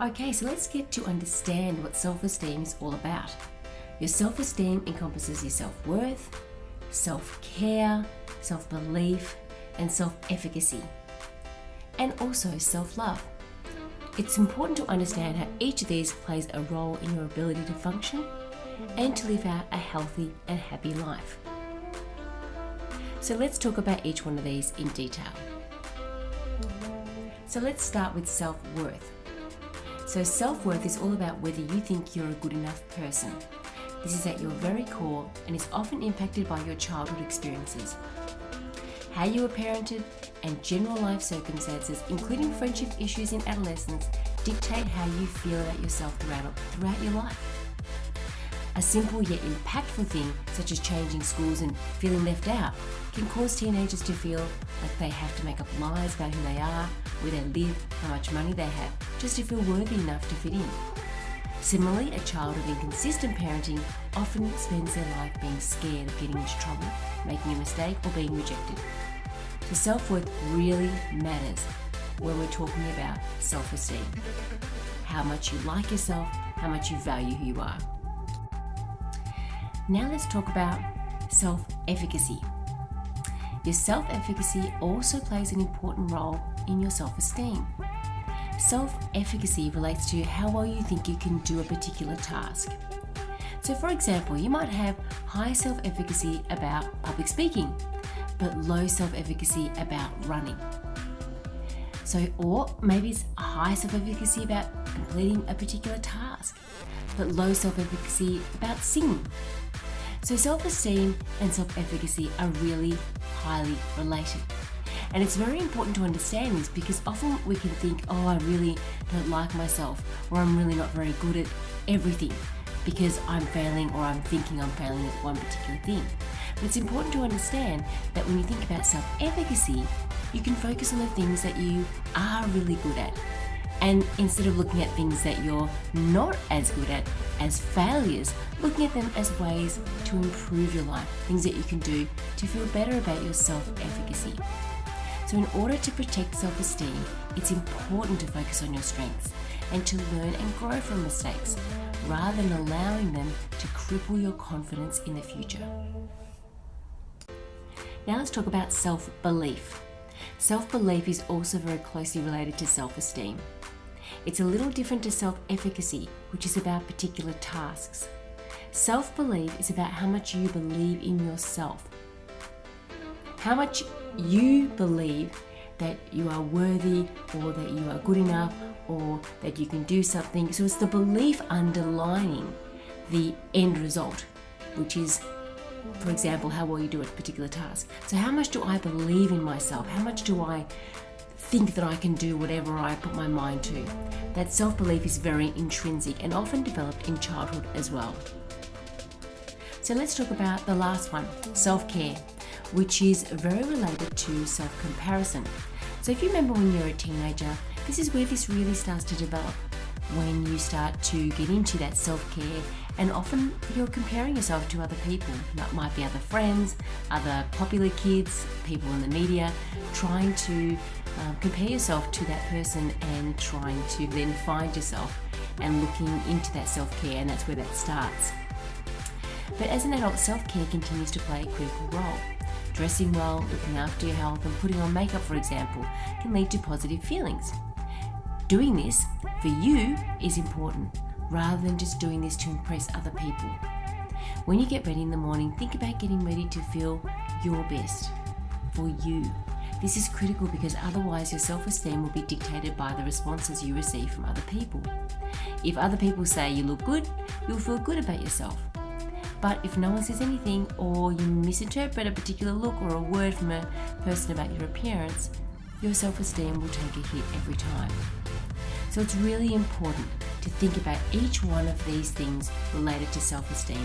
Okay, so let's get to understand what self-esteem is all about. Your self-esteem encompasses your self-worth, self-care, self-belief, and self-efficacy, and also self-love. It's important to understand how each of these plays a role in your ability to function and to live out a healthy and happy life. So let's talk about each one of these in detail. So let's start with self-worth. So self-worth is all about whether you think you're a good enough person. This is at your very core and is often impacted by your childhood experiences. How you were parented and general life circumstances, including friendship issues in adolescence, dictate how you feel about yourself throughout your life. A simple yet impactful thing, such as changing schools and feeling left out, can cause teenagers to feel like they have to make up lies about who they are, where they live, how much money they have, just to feel worthy enough to fit in. Similarly, a child of inconsistent parenting often spends their life being scared of getting into trouble, making a mistake, or being rejected. So self-worth really matters when we're talking about self-esteem. How much you like yourself, how much you value who you are. Now let's talk about self-efficacy. Your self-efficacy also plays an important role in your self-esteem. Self-efficacy relates to how well you think you can do a particular task. So for example, you might have high self-efficacy about public speaking, but low self-efficacy about running. Or maybe it's high self-efficacy about completing a particular task, but low self-efficacy about singing. So self-esteem and self-efficacy are really highly related. And it's very important to understand this because often we can think, oh, I really don't like myself, or I'm really not very good at everything because I'm failing, or I'm thinking I'm failing at one particular thing. But it's important to understand that when you think about self-efficacy, you can focus on the things that you are really good at. And instead of looking at things that you're not as good at as failures, looking at them as ways to improve your life, things that you can do to feel better about your self-efficacy. So in order to protect self-esteem, it's important to focus on your strengths and to learn and grow from mistakes, rather than allowing them to cripple your confidence in the future. Now let's talk about self-belief. Self-belief is also very closely related to self-esteem. It's a little different to self-efficacy, which is about particular tasks. Self-belief is about how much you believe in yourself. How much you believe that you are worthy, or that you are good enough, or that you can do something. So it's the belief underlining the end result, which is, for example, how well you do a particular task. So how much do I believe in myself? How much do I think that I can do whatever I put my mind to? That self-belief is very intrinsic and often developed in childhood as well. So let's talk about the last one, self-care, which is very related to self-comparison. So if you remember when you're a teenager, this is where this really starts to develop, when you start to get into that self-care, and often you're comparing yourself to other people. That might be other friends, other popular kids, people in the media, trying to compare yourself to that person and trying to then find yourself and looking into that self-care, and that's where that starts. But as an adult, self-care continues to play a critical role. Dressing well, looking after your health, and putting on makeup, for example, can lead to positive feelings. Doing this for you is important, rather than just doing this to impress other people. When you get ready in the morning, think about getting ready to feel your best for you. This is critical because otherwise your self-esteem will be dictated by the responses you receive from other people. If other people say you look good, you'll feel good about yourself. But if no one says anything, or you misinterpret a particular look or a word from a person about your appearance, your self-esteem will take a hit every time. So it's really important to think about each one of these things related to self-esteem